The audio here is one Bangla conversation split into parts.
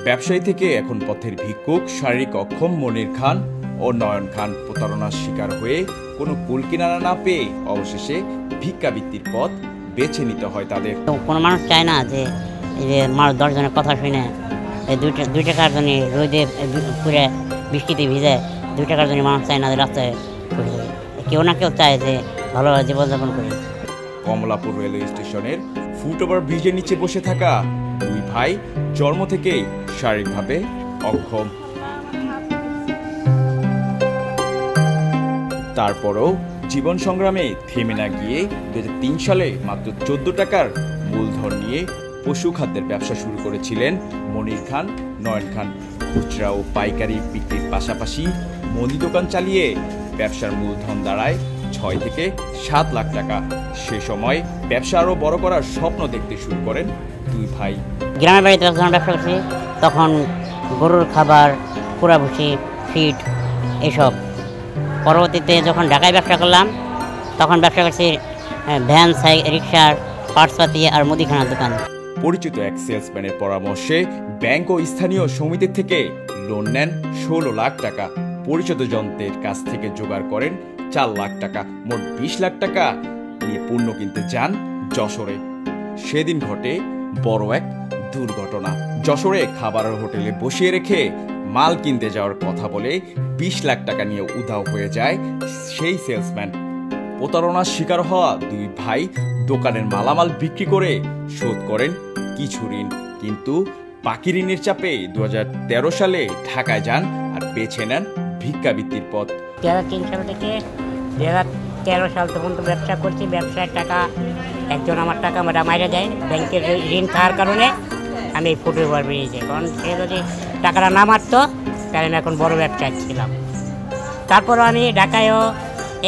ব্যবসায়ী থেকে এখন পথের ভিক্ষুক শারীরিক অক্ষম মনির খান ও নয়ন খান প্রতারণার শিকার হয়ে কোনো কুল কিনারা না পেয়ে অবশেষে ভিক্ষাবৃত্তির পথ বেছে নিতে হয় তাদের। কোনো মানুষ চায় না যে মানুষ 10 জনের কথা শুনে 2 টাকার জন্য রোদে পুরে বৃষ্টিতে ভিজে 2 টাকার জন্য মানুষ চায় না যে রাস্তায় কেউ না কেউ চায় যে ভালোভাবে জীবনযাপন করি। কমলাপুর রেলওয়ে স্টেশনের ফুটওভার ব্রিজের নিচে বসে থাকা দুই ভাই জন্ম থেকেই শারীরিকভাবে অক্ষম। তারপরও জীবন সংগ্রামে থেমে না গিয়ে 2003 সালে মাত্র 14 টাকার মূলধন নিয়ে পশু খাদ্যের ব্যবসা শুরু করেছিলেন মনির খান, নয়ন খান। খুচরা ও পাইকারি বিক্রির পাশাপাশি মুদি দোকান চালিয়ে ব্যবসার মূলধন দাঁড়ায় 6 থেকে 7 লাখ টাকা। সে সময় ব্যবসা আরও বড় করার স্বপ্ন দেখতে শুরু করেন দুই ভাই। গ্রামের বাড়িতে যখন ব্যবসা করছি তখন গরুর খাবার, কুড়া ভুসি, ফিড এসব। পরবর্তীতে যখন ঢাকায় ব্যবসা করলাম তখন ব্যবসা করছি ভ্যান, রিক্সার পার্টসপাতি আর মুদিখানার দোকান। পরিচিত এক সেলসম্যানের পরামর্শে ব্যাংক ও স্থানীয় সমিতি থেকে লোন নেন 16 লাখ টাকা। পরিচিত যন্ত্রের কাছ থেকে জোগাড় করেন 4 লাখ টাকা। মোট 20 লাখ টাকা নিয়ে পণ্য কিনতে যান যশোরে। সেদিন ঘটে বড় এক দুর্ঘটনা। যশোরে খাবারের হোটেলে বসিয়ে রেখে মাল কিনতে যাওয়ার কথা বলে 20 লাখ টাকা নিয়ে উধাও হয়ে যায় সেই সেলসম্যান। প্রতারণার শিকার হওয়া দুই ভাই দোকানের মালামাল বিক্রি করে শোধ করেন কিছু ঋণ, কিন্তু বাকি ঋণের চাপে 2013 সালে ঢাকায় যান আর বেছে নেন ভিক্ষাবৃত্তির পথ। 2003 সাল থেকে 2013 সাল পর্যন্ত ব্যবসা করছি। ব্যবসার টাকা একজন আমার টাকা মাইরে দেয় ব্যাংকের ঋণ থাকার কারণে আমি ফুটওভার ব্রিজে, কারণ সে যদি টাকাটা না মারতো তাহলে আমি এখন বড় ব্যবসায় ছিলাম। তারপরও আমি ঢাকায়ও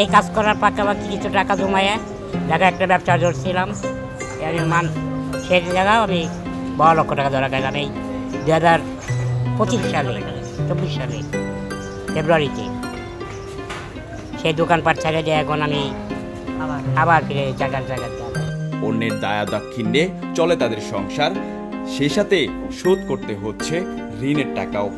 এই কাজ করার পাশাপাশি কিছু টাকা জমায়ে ঢাকায় একটা ব্যবসা ধরছিলাম। আমি সেই জায়গায় আমি 12 লক্ষ টাকা ধরা গেলাম এই 2025 সালে 24 সালে ফেব্রুয়ারিতে। সেই দোকানপাট ছেড়ে দিয়ে এখন আমি আবার ফিরে জায়গায় অন্যের দায়া দাক্ষিণ্যে চলে তাদের সংসার, সেই সাথে শোধ করতে হচ্ছে ঋণের টাকাও।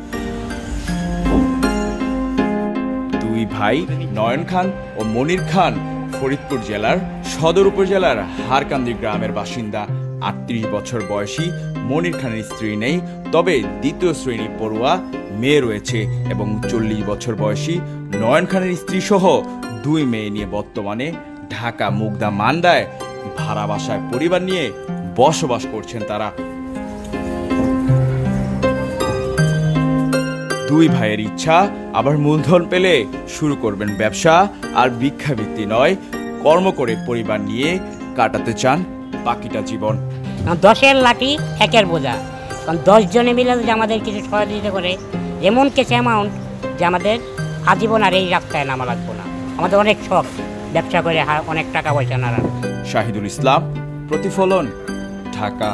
দুই ভাই নয়ন খান ও মনির খান ফরিদপুর জেলার সদর উপজেলার হারকান্দি গ্রামের বাসিন্দা। 38 বছর বয়সী মনির খানের স্ত্রী নেই, তবে দ্বিতীয় শ্রেণী পড়ুয়া মেয়ে রয়েছে এবং 40 বছর বয়সী নয়ন খানের স্ত্রী সহ 2 মেয়ে নিয়ে বর্তমানে ঢাকা মুগদা মান্দায় ভাড়া বাসায় পরিবার নিয়ে বসবাস করছেন তারা। দুই ভাইয়ের ইচ্ছা আবার মূলধন পেলে শুরু করবেন ব্যবসা, আর ভিক্ষাবৃত্তি নয়, কর্ম করে পরিবার নিয়ে কাটাতে চান বাকিটা জীবন। 10-এর লাঠি 1-এর বোঝা, কারণ 10 জনে মিলে যদি আমাদের কিছু সহযোগিতা করে এমন কিছু অ্যামাউন্ট যে আমাদের আজীবন আর এই রাস্তায় নামা লাগবো না। আমাদের অনেক শখ ব্যবসা করে অনেক টাকা পয়সা নাড়া। শাহিদুল ইসলাম, প্রতিফলন, ঢাকা।